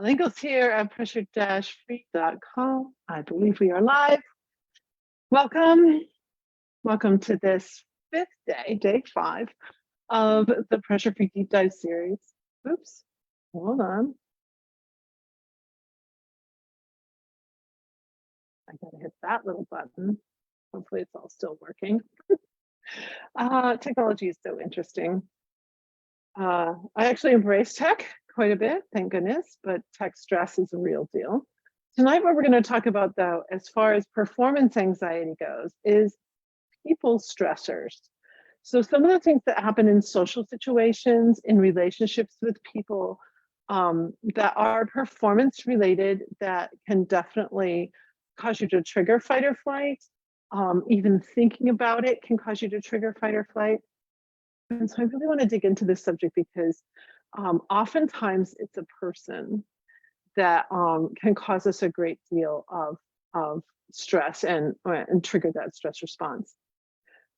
Lingo's here at pressure-free.com. I believe we are live. Welcome. Welcome to this fifth day, day 5 of the Pressure Free Deep Dive series. Oops, hold on. I gotta hit that little button. Hopefully it's all still working. Technology is so interesting. I actually embrace tech quite a bit, thank goodness, but tech stress is a real deal. Tonight, what we're going to talk about, though, as far as performance anxiety goes, is people stressors. So some of the things that happen in social situations, in relationships with people, that are performance related, that can definitely cause you to trigger fight or flight. Even thinking about it can cause you to trigger fight or flight. And so I really want to dig into this subject because oftentimes it's a person that can cause us a great deal of stress and trigger that stress response.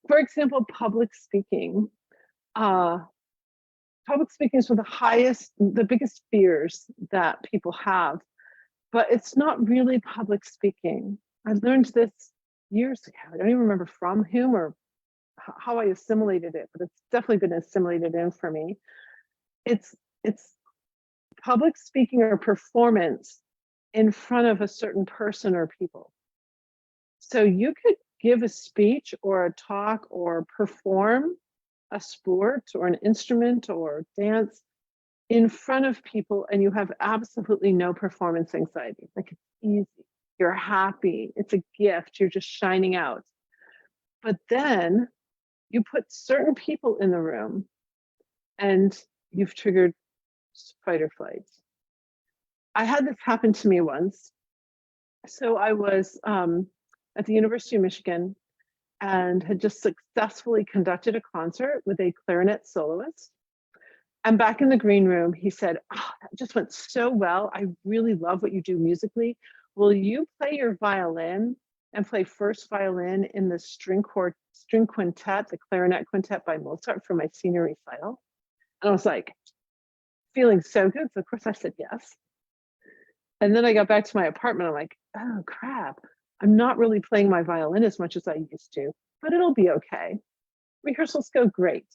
For example, public speaking. Public speaking is one of the biggest fears that people have, but it's not really public speaking. I learned this years ago. I don't even remember from whom or how I assimilated it, but it's definitely been assimilated in for me. It's public speaking or performance in front of a certain person or people. So you could give a speech or a talk or perform a sport or an instrument or dance in front of people and you have absolutely no performance anxiety. Like, it's easy, you're happy, it's a gift, you're just shining out. But then you put certain people in the room and you've triggered fight or flight. I had this happen to me once. So I was at the University of Michigan and had just successfully conducted a concert with a clarinet soloist. And back in the green room, he said, "Oh, that just went so well. I really love what you do musically. Will you play your violin and play first violin in the string quintet, the clarinet quintet by Mozart for my senior recital?" And I was like, feeling so good. So of course I said yes. And then I got back to my apartment. I'm like, oh crap, I'm not really playing my violin as much as I used to, but it'll be okay. Rehearsals go great.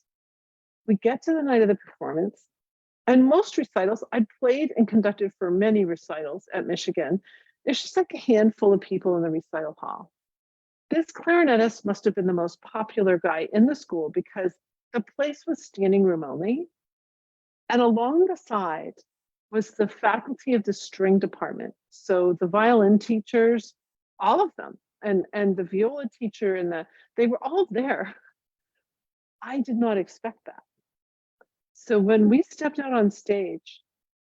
We get to the night of the performance, and most recitals, I played and conducted for many recitals at Michigan. There's just like a handful of people in the recital hall. This clarinetist must have been the most popular guy in the school because the place was standing room only. And along the side was the faculty of the string department. So the violin teachers, all of them, and the viola teacher, they were all there. I did not expect that. So when we stepped out on stage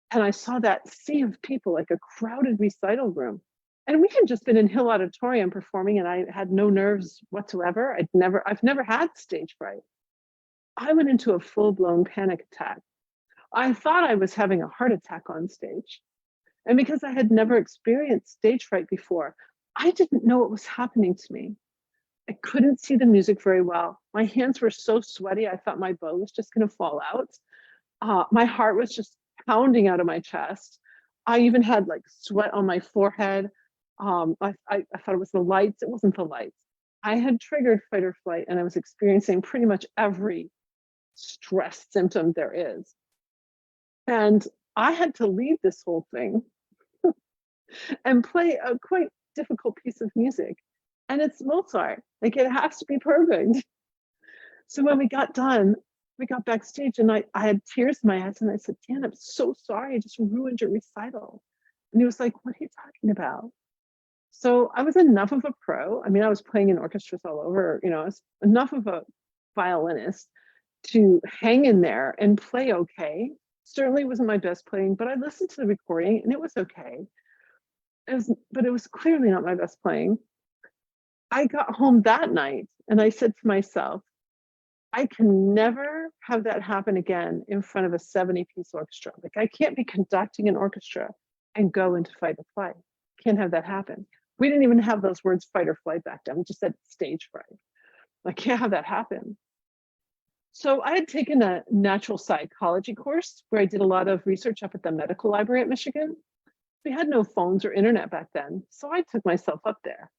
and I saw that sea of people, like a crowded recital room, and we had just been in Hill Auditorium performing and I had no nerves whatsoever. I've never had stage fright. I went into a full-blown panic attack. I thought I was having a heart attack on stage. And because I had never experienced stage fright before, I didn't know what was happening to me. I couldn't see the music very well. My hands were so sweaty, I thought my bow was just going to fall out. My heart was just pounding out of my chest. I even had like sweat on my forehead. I thought it was the lights. It wasn't the lights. I had triggered fight or flight, and I was experiencing pretty much every stress symptom there is. And I had to leave this whole thing and play a quite difficult piece of music. And it's Mozart. Like, it has to be perfect. So when we got done, we got backstage and I had tears in my eyes and I said, "Dan, I'm so sorry. I just ruined your recital." And he was like, "What are you talking about?" So I was enough of a pro. I mean, I was playing in orchestras all over, I was enough of a violinist to hang in there and play okay. Certainly wasn't my best playing, but I listened to the recording and it was okay. But it was clearly not my best playing. I got home that night and I said to myself, I can never have that happen again in front of a 70-piece orchestra. Like, I can't be conducting an orchestra and go into fight or flight. Can't have that happen. We didn't even have those words fight or flight back then. We just said stage fright. I can't have that happen. So I had taken a natural psychology course where I did a lot of research up at the medical library at Michigan. We had no phones or internet back then, so I took myself up there.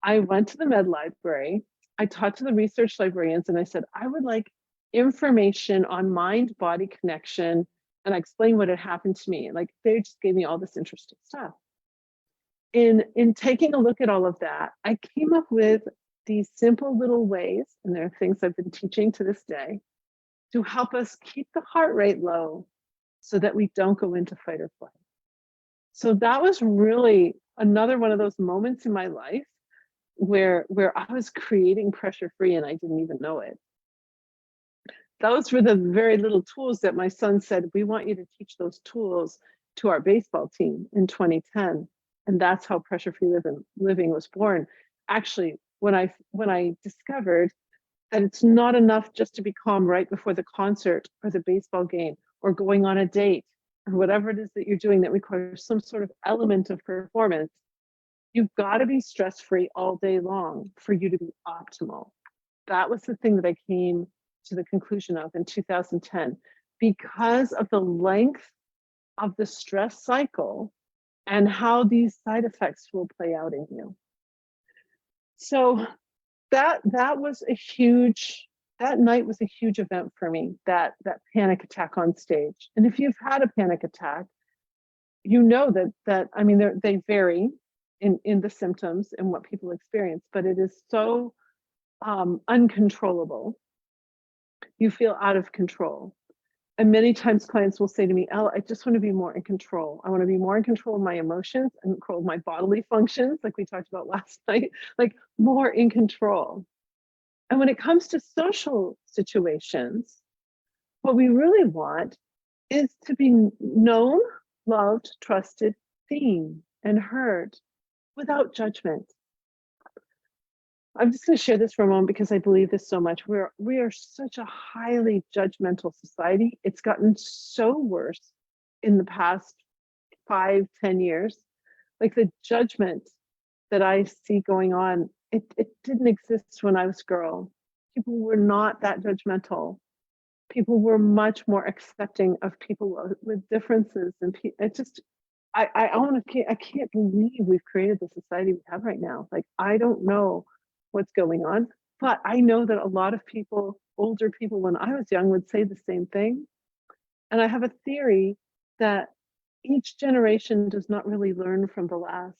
I went to the med library. I talked to the research librarians and I said, I would like information on mind body connection. And I explained what had happened to me. Like they just gave me all this interesting stuff. In taking a look at all of that, I came up with these simple little ways, and there are things I've been teaching to this day, to help us keep the heart rate low so that we don't go into fight or flight. So that was really another one of those moments in my life where I was creating pressure free and I didn't even know it. Those were the very little tools that my son said, we want you to teach those tools to our baseball team in 2010. And that's how pressure free living was born. Actually, when I discovered that it's not enough just to be calm right before the concert or the baseball game or going on a date or whatever it is that you're doing that requires some sort of element of performance, you've got to be stress-free all day long for you to be optimal. That was the thing that I came to the conclusion of in 2010, because of the length of the stress cycle and how these side effects will play out in you. So that night was a huge event for me, that panic attack on stage. And if you've had a panic attack, you know that I mean, they vary in the symptoms and what people experience, but it is so uncontrollable. You feel out of control. And many times clients will say to me, Elle, I just want to be more in control. I want to be more in control of my emotions and control of my bodily functions, like we talked about last night, like more in control. And when it comes to social situations, what we really want is to be known, loved, trusted, seen, and heard without judgment. I'm just going to share this for a moment because I believe this so much. We are such a highly judgmental society. It's gotten so worse in the past 5-10 years. Like the judgment that I see going on, it didn't exist when I was a girl. People were not that judgmental. People were much more accepting of people with differences, and I can't believe we've created the society we have right now. Like I don't know what's going on, but I know that a lot of people, older people when I was young, would say the same thing. And I have a theory that each generation does not really learn from the last.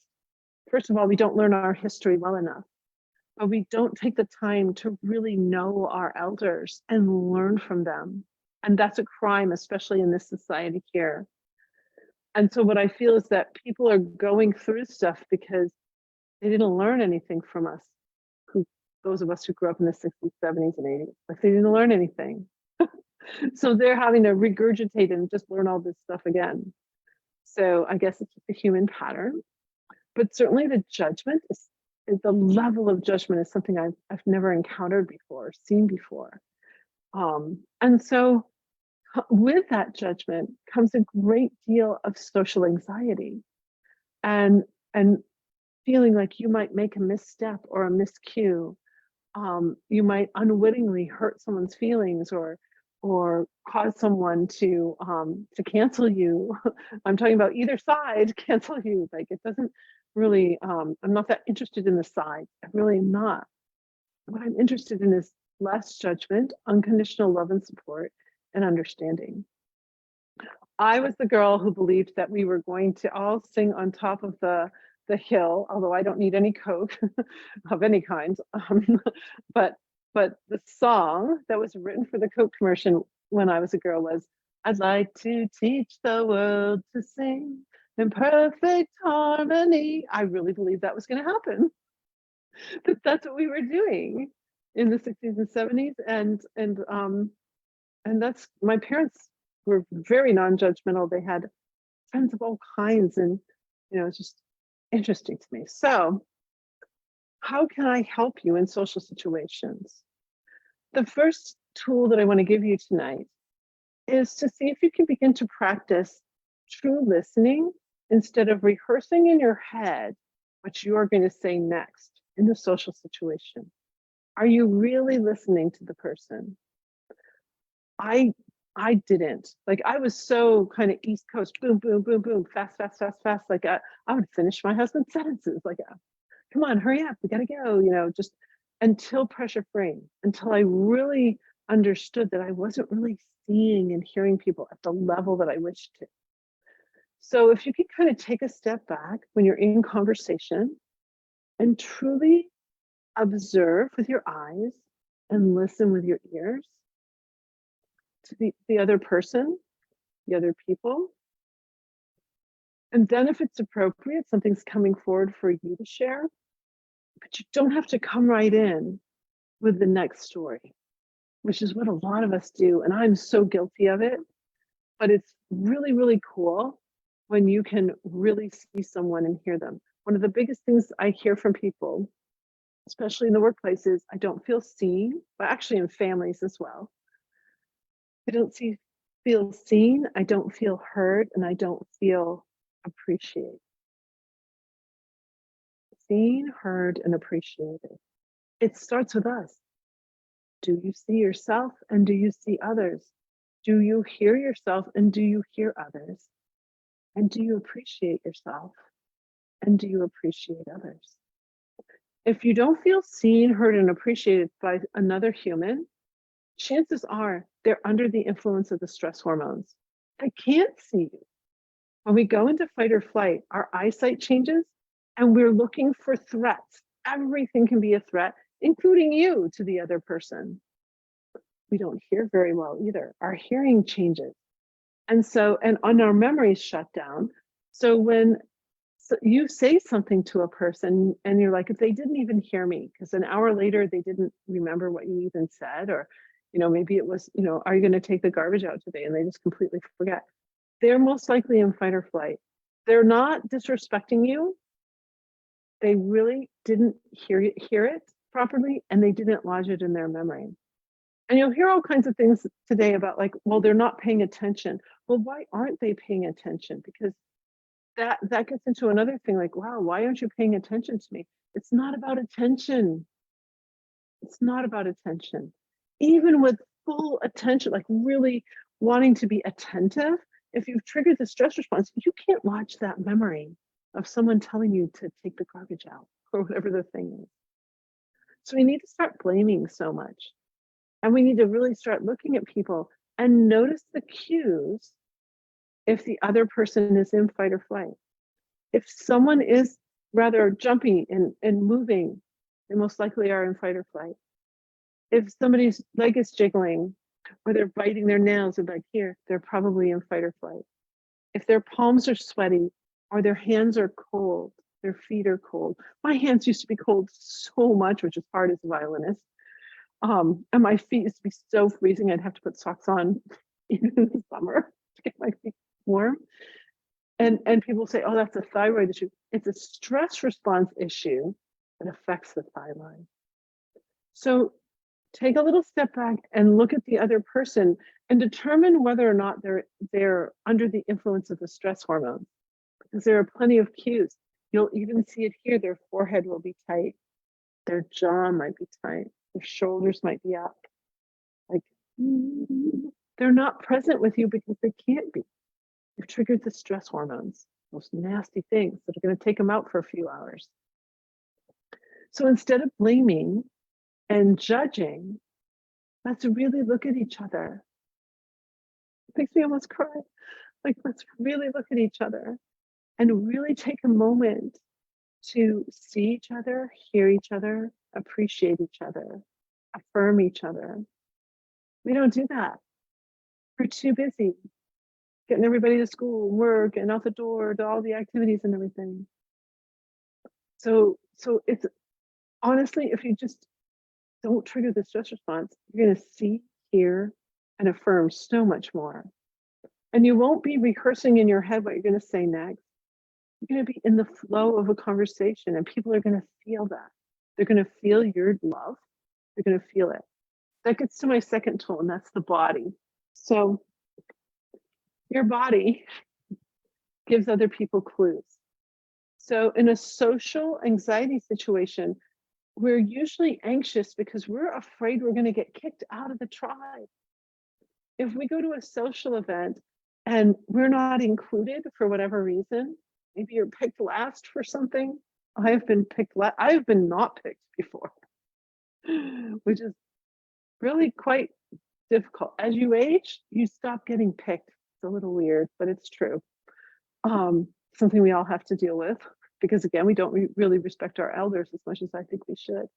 First of all, we don't learn our history well enough, but we don't take the time to really know our elders and learn from them. And that's a crime, especially in this society here. And so what I feel is that people are going through stuff because they didn't learn anything from us, those of us who grew up in the 60s, 70s, and 80s. Like they didn't learn anything. So they're having to regurgitate and just learn all this stuff again. So I guess it's just a human pattern. But certainly the judgment is the level of judgment is something I've never encountered before, seen before. And so with that judgment comes a great deal of social anxiety and feeling like you might make a misstep or a miscue. You might unwittingly hurt someone's feelings or cause someone to cancel you. I'm talking about either side, cancel you. Like it doesn't really, I'm not that interested in the side. I really am not. What I'm interested in is less judgment, unconditional love and support, and understanding. I was the girl who believed that we were going to all sing on top of the hill, although I don't need any Coke of any kind. But the song that was written for the Coke commercial when I was a girl was, I'd like to teach the world to sing in perfect harmony. I really believed that was going to happen. But that's what we were doing in the 60s and 70s. And that's, my parents were very non-judgmental. They had friends of all kinds, and it's just interesting to me. So how can I help you in social situations? The first tool that I want to give you tonight is to see if you can begin to practice true listening instead of rehearsing in your head what you are going to say next in the social situation. Are you really listening to the person? I I didn't. Like, I was so kind of East Coast, boom, boom, boom, boom, fast, fast, fast, fast. Like, I would finish my husband's sentences. Like, come on, hurry up, we gotta go. Just until pressure frame, until I really understood that I wasn't really seeing and hearing people at the level that I wished to. So if you can kind of take a step back when you're in conversation and truly observe with your eyes and listen with your ears to the other person, the other people. And then if it's appropriate, something's coming forward for you to share, but you don't have to come right in with the next story, which is what a lot of us do. And I'm so guilty of it, but it's really, really cool when you can really see someone and hear them. One of the biggest things I hear from people, especially in the workplace, is I don't feel seen, but actually in families as well. I don't feel seen, I don't feel heard, and I don't feel appreciated. Seen, heard, and appreciated. It starts with us. Do you see yourself and do you see others? Do you hear yourself and do you hear others? And do you appreciate yourself and do you appreciate others? If you don't feel seen, heard, and appreciated by another human, chances are they're under the influence of the stress hormones. I can't see you. When we go into fight or flight, our eyesight changes and we're looking for threats. Everything can be a threat, including you to the other person. We don't hear very well either. Our hearing changes. And on our memories shut down. So when you say something to a person and you're like, if they didn't even hear me, because an hour later they didn't remember what you even said, or maybe it was, are you going to take the garbage out today? And they just completely forget. They're most likely in fight or flight. They're not disrespecting you. They really didn't hear it properly, and they didn't lodge it in their memory. And you'll hear all kinds of things today about, like, well, they're not paying attention. Well, why aren't they paying attention? Because that gets into another thing, like, wow, why aren't you paying attention to me? It's not about attention. It's not about attention. Even with full attention, like really wanting to be attentive, if you've triggered the stress response, you can't lodge that memory of someone telling you to take the garbage out or whatever the thing is. So we need to start blaming so much. And we need to really start looking at people and notice the cues if the other person is in fight or flight. If someone is rather jumpy and moving, they most likely are in fight or flight. If somebody's leg is jiggling or they're biting their nails or back here, they're probably in fight or flight. If their palms are sweaty or their hands are cold, their feet are cold. My hands used to be cold so much, which is hard as a violinist. And my feet used to be so freezing, I'd have to put socks on even in the summer to get my feet warm. And people say, oh, that's a thyroid issue. It's a stress response issue that affects the thigh line. So take a little step back and look at the other person and determine whether or not they're under the influence of the stress hormone, because there are plenty of cues. You'll even see it here. Their forehead will be tight. Their jaw might be tight. Their shoulders might be up. Like, they're not present with you because they can't be. You've triggered the stress hormones, those nasty things that are going to take them out for a few hours. So instead of blaming and judging, let's really look at each other. It makes me almost cry. Like, let's really look at each other and really take a moment to see each other, hear each other, appreciate each other, affirm each other. We don't do that. We're too busy getting everybody to school, work, and out the door to all the activities and everything. So it's honestly, if you just don't trigger the stress response, you're going to see, hear, and affirm so much more. And you won't be rehearsing in your head what you're going to say next. You're going to be in the flow of a conversation, and people are going to feel that. They're going to feel your love. They're going to feel it. That gets to my second tool, and that's the body. So your body gives other people clues. So in a social anxiety situation, we're usually anxious because we're afraid we're going to get kicked out of the tribe. if we go to a social event and we're not included for whatever reason, maybe you're picked last for something. I've been I've been not picked before, which is really quite difficult. As you age, you stop getting picked. It's a little weird, but it's true. Something we all have to deal with because, again, we don't really respect our elders as much as I think we should.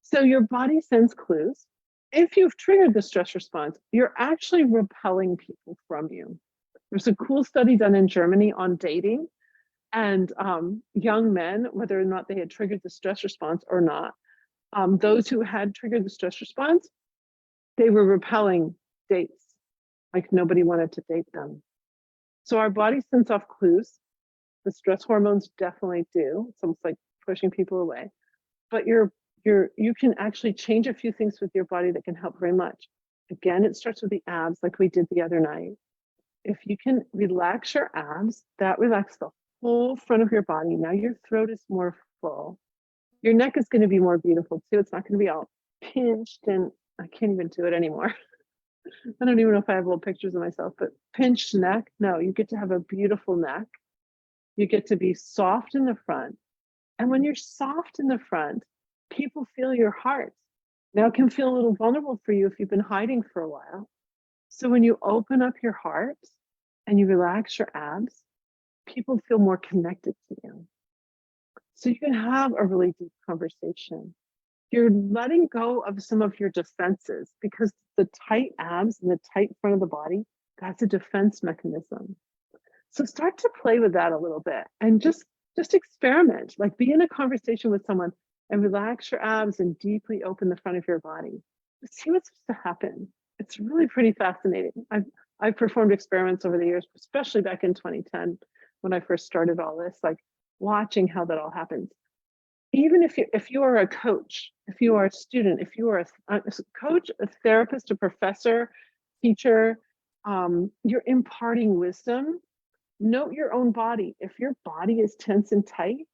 So your body sends clues. If you've triggered the stress response, you're actually repelling people from you. There's a cool study done in Germany on dating, and young men, whether or not they had triggered the stress response or not, those who had triggered the stress response, they were repelling dates. Like nobody wanted to date them. So our body sends off clues. The stress hormones definitely do. It's almost like pushing people away. But you can actually change a few things with your body that can help very much. Again, it starts with the abs, like we did the other night. If you can relax your abs, that relaxes the whole front of your body. Now your throat is more full. Your neck is going to be more beautiful too. It's not going to be all pinched, and I can't even do it anymore. I don't even know if I have little pictures of myself, but pinched neck. No, you get to have a beautiful neck. You get to be soft in the front. And when you're soft in the front, people feel your heart. Now it can feel a little vulnerable for you if you've been hiding for a while. So when you open up your heart and you relax your abs, people feel more connected to you. So you can have a really deep conversation. You're letting go of some of your defenses because the tight abs and the tight front of the body, that's a defense mechanism. So start to play with that a little bit and just experiment, like be in a conversation with someone and relax your abs and deeply open the front of your body. See what's supposed to happen. It's really pretty fascinating. I've performed experiments over the years, especially back in 2010 when I first started all this, like watching how that all happens. Even if you are a coach, if you are a student, if you are a coach, a therapist, a professor, teacher, you're imparting wisdom. Note your own body. If your body is tense and tight,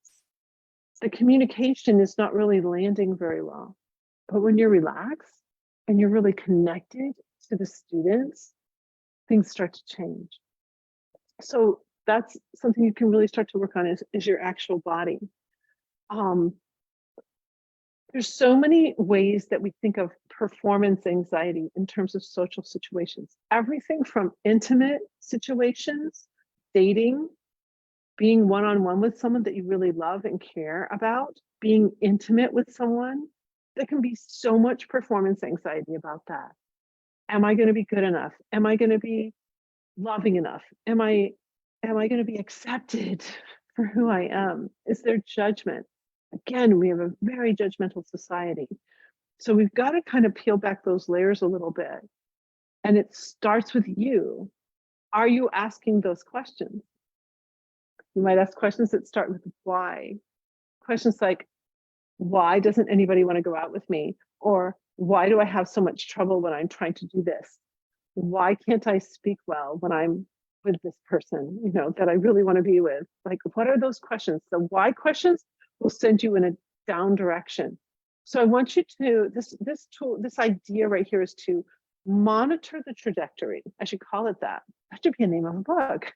the communication is not really landing very well. But when you're relaxed and you're really connected to the students, things start to change. So that's something you can really start to work on is your actual body. There's so many ways that we think of performance anxiety in terms of social situations. Everything from intimate situations, dating, being one-on-one with someone that you really love and care about, being intimate with someone. There can be so much performance anxiety about that. Am I going to be good enough? Am I going to be loving enough? Am I going to be accepted for who I am? Is there judgment? Again, we have a very judgmental society. So we've got to kind of peel back those layers a little bit. And it starts with you. Are you asking those questions? You might ask questions that start with why. Questions like, why doesn't anybody want to go out with me? Or why do I have so much trouble when I'm trying to do this? Why can't I speak well when I'm with this person, that I really want to be with? Like, what are those questions? The why questions will send you in a down direction. So I want you to, this idea right here is to monitor the trajectory. I should call it that. That should be a name of a book.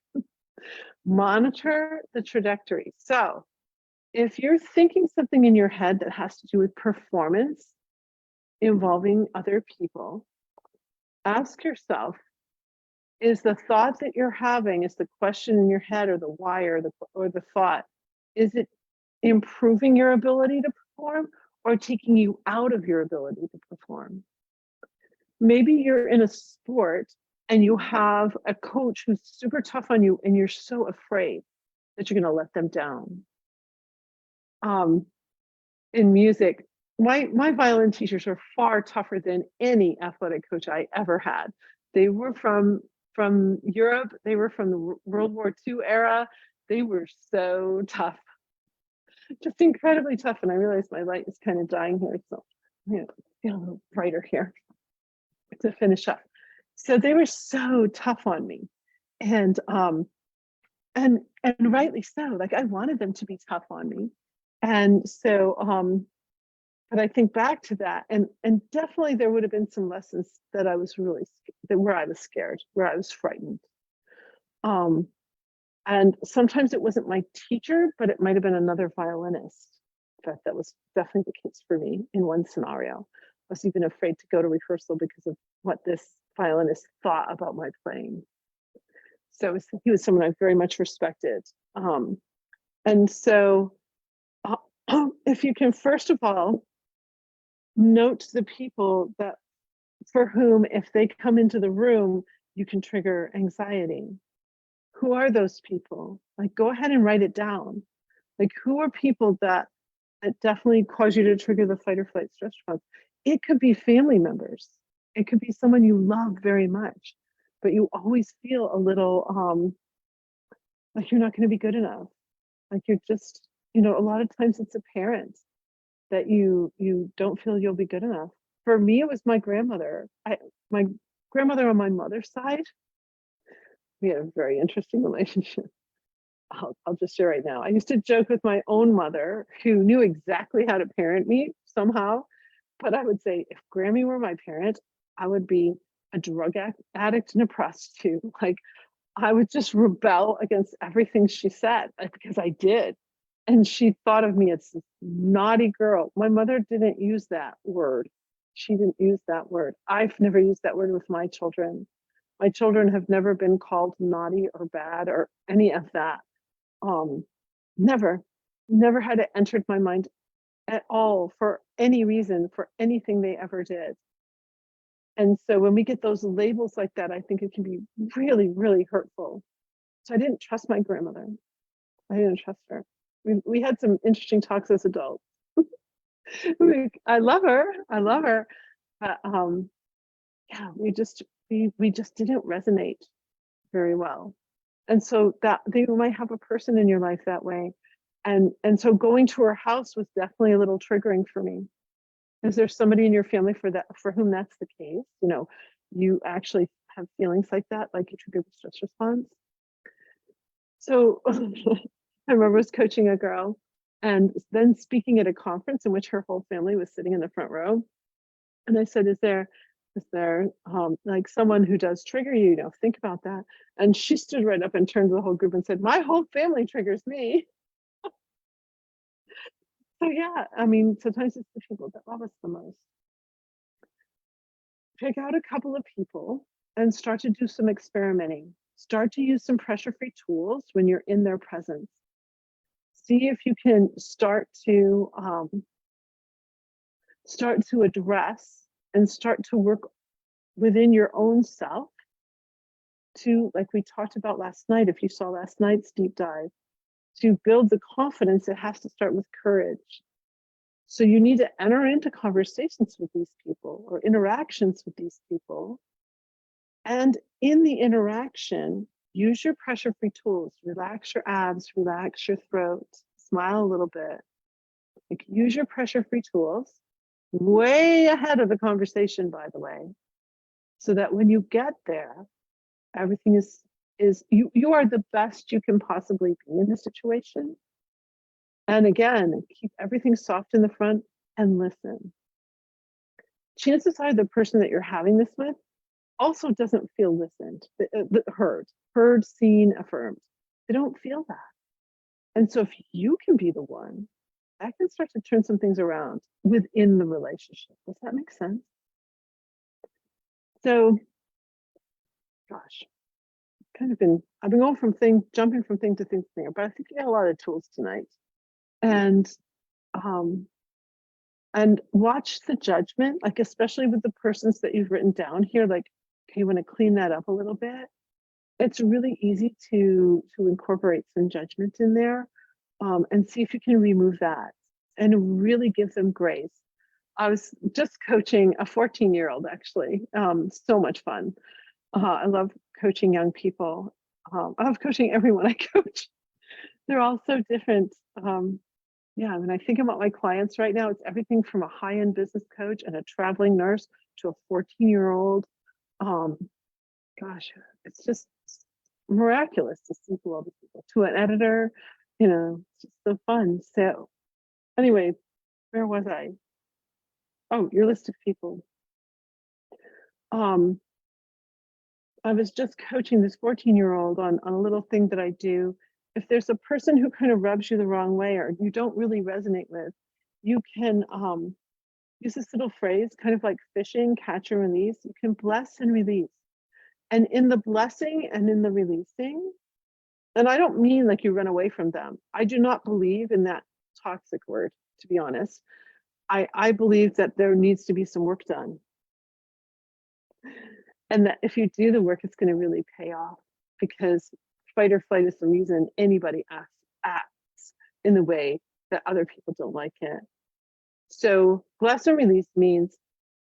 Monitor the trajectory. So if you're thinking something in your head that has to do with performance involving other people, ask yourself, is the thought that you're having, is the question in your head or the why or the thought, is it improving your ability to perform or taking you out of your ability to perform? Maybe you're in a sport and you have a coach who's super tough on you and you're so afraid that you're going to let them down. In music, my violin teachers are far tougher than any athletic coach I ever had. They were from Europe. They were from the World War II era. They were so tough, just incredibly tough. And I realized my light is kind of dying here, so I'm gonna get a little brighter here to finish up. So they were so tough on me, and rightly so. Like I wanted them to be tough on me, and so but I think back to that, and definitely there would have been some lessons that I was really that where I was scared, where I was frightened. Um, and sometimes it wasn't my teacher, but it might have been another violinist. In fact, that was definitely the case for me in one scenario. I was even afraid to go to rehearsal because of what this violinist thought about my playing. So he was someone I very much respected. And so if you can, first of all, note the people that for whom, if they come into the room, you can trigger anxiety. Who are those people? Like, go ahead and write it down. Like, who are people that definitely cause you to trigger the fight or flight stress response? It could be family members. It could be someone you love very much, but you always feel a little like you're not going to be good enough. Like you're just, a lot of times it's a parent that you don't feel you'll be good enough. For me, it was my grandmother. My grandmother on my mother's side, we had a very interesting relationship. I'll just share right now. I used to joke with my own mother, who knew exactly how to parent me somehow. But I would say, if Grammy were my parent, I would be a drug addict and a prostitute. Like, I would just rebel against everything she said, because I did. And she thought of me as this naughty girl. My mother didn't use that word. She didn't use that word. I've never used that word with my children. My children have never been called naughty or bad or any of that. Never, never had it entered my mind at all for any reason, for anything they ever did. And so when we get those labels like that, I think it can be really, really hurtful. So I didn't trust my grandmother. I didn't trust her. We had some interesting talks as adults. I love her. I love her. But yeah, we just didn't resonate very well. And so that you might have a person in your life that way. And so going to her house was definitely a little triggering for me. Is there somebody in your family for whom that's the case? You actually have feelings like that, like you trigger the stress response. So I remember I was coaching a girl and then speaking at a conference in which her whole family was sitting in the front row. And I said, is there like someone who does trigger you? Think about that. And she stood right up and turned to the whole group and said, my whole family triggers me. So yeah, I mean, sometimes it's the people that love us the most. Pick out a couple of people and start to do some experimenting. Start to use some pressure-free tools when you're in their presence. See if you can start to address and start to work within your own self to, like we talked about last night, if you saw last night's deep dive, to build the confidence. It has to start with courage. So you need to enter into conversations with these people or interactions with these people. And in the interaction, use your pressure-free tools. Relax your abs, relax your throat, smile a little bit. Like, use your pressure-free tools way ahead of the conversation, by the way, so that when you get there, everything is you are the best you can possibly be in the situation. And again, keep everything soft in the front and listen. Chances are the person that you're having this with also doesn't feel listened, heard, seen, affirmed. They don't feel that. And so if you can be the one, that can start to turn some things around within the relationship. Does that make sense? So, gosh, I've been going jumping from thing to thing, but I think we had a lot of tools tonight. And watch the judgment, like especially with the persons that you've written down here, like, okay, you want to clean that up a little bit. It's really easy to incorporate some judgment in there, and see if you can remove that and really give them grace. I was just coaching a 14-year-old, actually. So much fun. I love coaching young people. I love coaching everyone I coach. They're all so different. Yeah, when I think about my clients right now, it's everything from a high-end business coach and a traveling nurse to a 14-year-old. Gosh, it's just miraculous to see all these people, to an editor. It's just so fun. So anyway, where was I? Oh, your list of people. Um, I was just coaching this 14-year-old on a little thing that I do. If there's a person who kind of rubs you the wrong way or you don't really resonate with, you can use this little phrase, kind of like fishing, catch and release. You can bless and release. And in the blessing and in the releasing, and I don't mean like you run away from them. I do not believe in that toxic word, to be honest. I believe that there needs to be some work done. And that if you do the work, it's going to really pay off, because fight or flight is the reason anybody acts in the way that other people don't like it. So bless and release means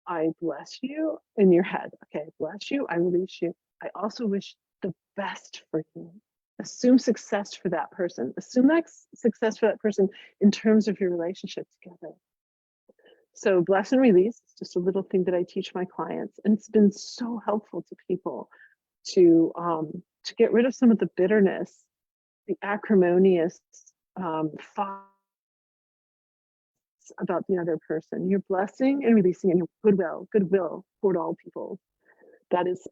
I bless you in your head. Okay, bless you, I release you. I also wish the best for you. Assume success for that person. Assume that success for that person in terms of your relationship together. So bless and release is just a little thing that I teach my clients, and it's been so helpful to people to get rid of some of the bitterness, the acrimonious thoughts about the other person. You're blessing and releasing in your goodwill toward all people. That is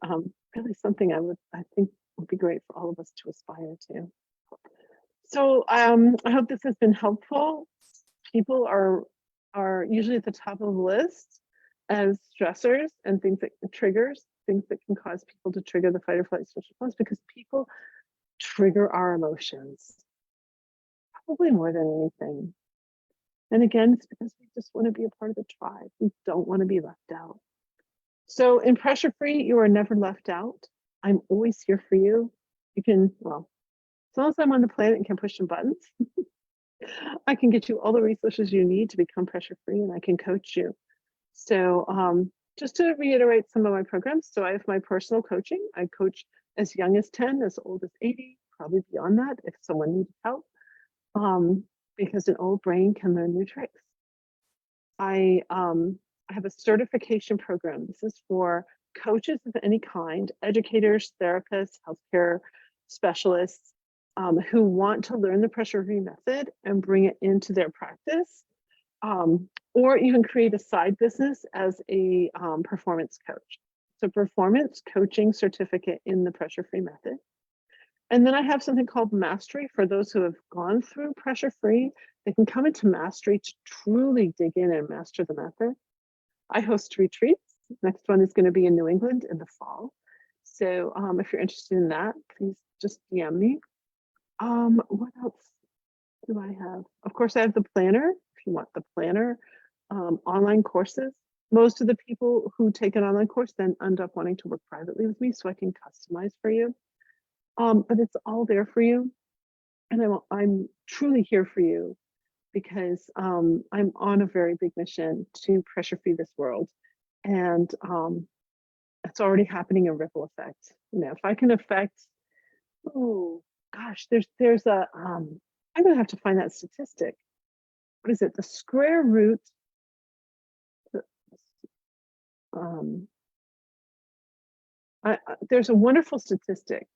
really something I think would be great for all of us to aspire to. So I hope this has been helpful. People are usually at the top of the list as stressors and things that things that can cause people to trigger the fight or flight social response, because people trigger our emotions probably more than anything. And again, it's because we just want to be a part of the tribe. We don't want to be left out. So in Pressure Free, you are never left out. I'm always here for you. You can, well, as long as I'm on the planet and can push some buttons, I can get you all the resources you need to become pressure free, and I can coach you. So just to reiterate some of my programs, so I have my personal coaching. I coach as young as 10, as old as 80, probably beyond that if someone needs help, because an old brain can learn new tricks. I have a certification program. This is for coaches of any kind, educators, therapists, healthcare specialists, who want to learn the pressure free method and bring it into their practice, or even create a side business as a performance coach. So performance coaching certificate in the pressure free method. And then I have something called Mastery for those who have gone through pressure free. They can come into Mastery to truly dig in and master the method. I host retreats. Next one is going to be in New England in the fall. So if you're interested in that, please just DM me. What else do I have? Of course, I have the planner. If you want the planner, online courses. Most of the people who take an online course then end up wanting to work privately with me, so I can customize for you. But it's all there for you, and I'm truly here for you, because I'm on a very big mission to pressure free this world, and it's already happening in ripple effect. You know, if I can affect, oh gosh, there's a I'm gonna have to find that statistic. What is it? The square root. There's a wonderful statistic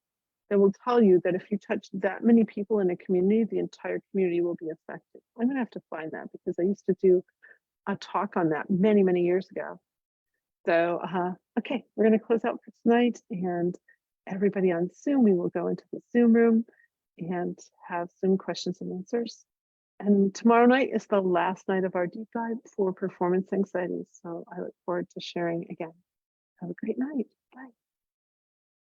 that will tell you that if you touch that many people in a community, the entire community will be affected. I'm gonna have to find that, because I used to do a talk on that many, many years ago. So, okay, we're gonna close out for tonight, and everybody on Zoom, we will go into the Zoom room and have some questions and answers. And tomorrow night is the last night of our deep dive for performance anxiety. So I look forward to sharing again. Have a great night. Bye.